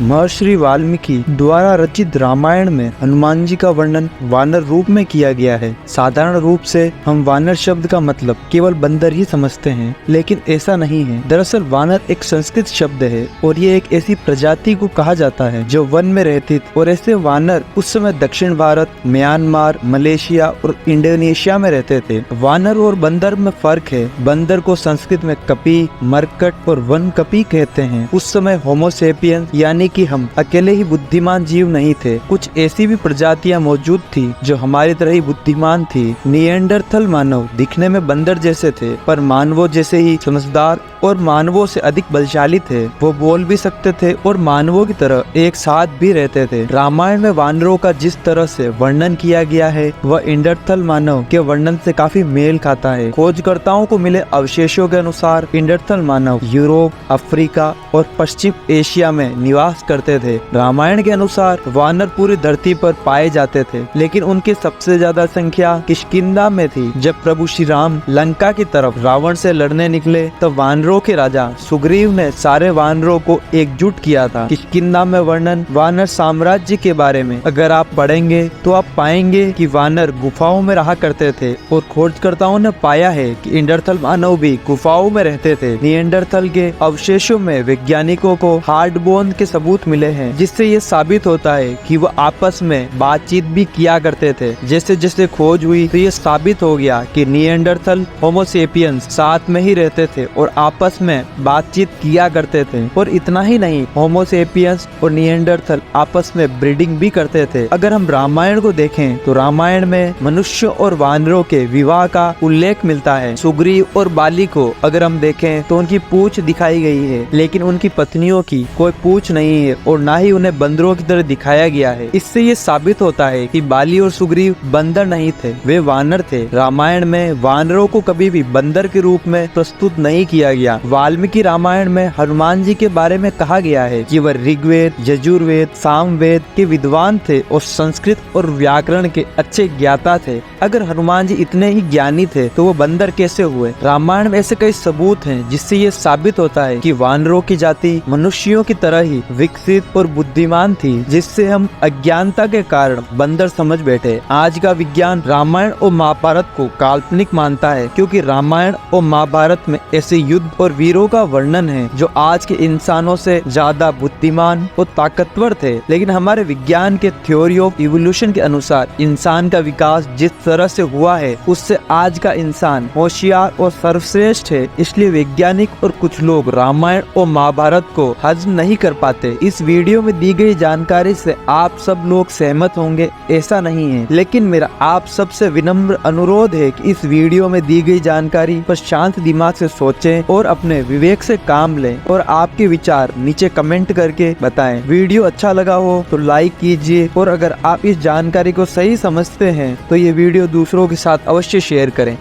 महर्षि वाल्मीकि द्वारा रचित रामायण में हनुमान जी का वर्णन वानर रूप में किया गया है। साधारण रूप से हम वानर शब्द का मतलब केवल बंदर ही समझते हैं, लेकिन ऐसा नहीं है। दरअसल वानर एक संस्कृत शब्द है और ये एक ऐसी प्रजाति को कहा जाता है जो वन में रहती थी। और ऐसे वानर उस समय दक्षिण भारत, म्यांमार, मलेशिया और इंडोनेशिया में रहते थे। वानर और बंदर में फर्क है। बंदर को संस्कृत में कपी, मरकट और वन कपी कहते हैं। उस समय होमो सेपियंस यानी कि हम अकेले ही बुद्धिमान जीव नहीं थे। कुछ ऐसी भी प्रजातियां मौजूद थी जो हमारी तरह ही बुद्धिमान थी। निएंडरथल मानव दिखने में बंदर जैसे थे, पर मानवों जैसे ही समझदार और मानवों से अधिक बलशाली थे। वो बोल भी सकते थे और मानवों की तरह एक साथ भी रहते थे। रामायण में वानरों का जिस तरह से वर्णन किया गया है वह इंडरथल मानव के वर्णन से काफी मेल खाता है। खोजकर्ताओं को मिले अवशेषों के अनुसार इंडरथल मानव यूरोप, अफ्रीका और पश्चिम एशिया में निवास करते थे। रामायण के अनुसार वानर पूरी धरती पर पाए जाते थे, लेकिन उनकी सबसे ज्यादा संख्या किष्किंधा में थी। जब प्रभु श्री राम लंका की तरफ रावण से लड़ने निकले तब वानरों के राजा सुग्रीव ने सारे वानरों को एकजुट किया था। किष्किंधा में वर्णन वानर साम्राज्य के बारे में अगर आप पढ़ेंगे तो आप पाएंगे कि वानर गुफाओं में रहा करते थे और खोजकर्ताओं ने पाया है कि इंडरथल मानव भी गुफाओं में रहते थे। निएंडरथल के अवशेषों में वैज्ञानिकों को हार्ड बोन के सबूत मिले हैं, जिससे ये साबित होता है कि वो आपस में बातचीत भी किया करते थे। जैसे जैसे खोज हुई तो ये साबित हो गया कि निएंडरथल होमो सेपियंस साथ में ही रहते थे और आपस में बातचीत किया करते थे। और इतना ही नहीं, होमो सेपियंस और निएंडरथल आपस में ब्रीडिंग भी करते थे। अगर हम रामायण को देखें तो रामायण में मनुष्य और वानरों के विवाह का उल्लेख मिलता है। सुग्रीव और बाली को अगर हम देखें तो उनकी पूंछ दिखाई गई है, लेकिन उनकी पत्नियों की कोई पूंछ नहीं है और ना ही उन्हें बंदरों की तरह दिखाया गया है। इससे ये साबित होता है कि बाली और सुग्रीव बंदर नहीं थे, वे वानर थे। रामायण में वानरों को कभी भी बंदर के रूप में प्रस्तुत नहीं किया गया। वाल्मीकि रामायण में हनुमान जी के बारे में कहा गया है कि वह ऋग्वेद, यजुर्वेद, सामवेद के विद्वान थे और संस्कृत और व्याकरण के अच्छे ज्ञाता थे। अगर हनुमान जी इतने ही ज्ञानी थे तो वो बंदर कैसे हुए? रामायण में ऐसे कई सबूत हैं जिससे ये साबित होता है कि वानरों की जाति मनुष्यों की तरह ही विकसित और बुद्धिमान थी, जिससे हम अज्ञानता के कारण बंदर समझ बैठे। आज का विज्ञान रामायण और महाभारत को काल्पनिक मानता है, क्योंकि रामायण और महाभारत में ऐसे युद्ध और वीरों का वर्णन है जो आज के इंसानों से ज्यादा बुद्धिमान और ताकतवर थे। लेकिन हमारे विज्ञान के थ्योरी ऑफ इवोल्यूशन के अनुसार इंसान का विकास जिस तरह से हुआ है उससे आज का इंसान होशियार और सर्वश्रेष्ठ है। इसलिए वैज्ञानिक और कुछ लोग रामायण और महाभारत को हजम नहीं कर पाते। इस वीडियो में दी गई जानकारी से आप सब लोग सहमत होंगे ऐसा नहीं है, लेकिन मेरा आप सबसे विनम्र अनुरोध है कि इस वीडियो में दी गई जानकारी पर शांत दिमाग से सोचें और अपने विवेक से काम लें और आपके विचार नीचे कमेंट करके बताएं। वीडियो अच्छा लगा हो तो लाइक कीजिए और अगर आप इस जानकारी को सही समझते हैं तो ये वीडियो दूसरों के साथ अवश्य शेयर करें।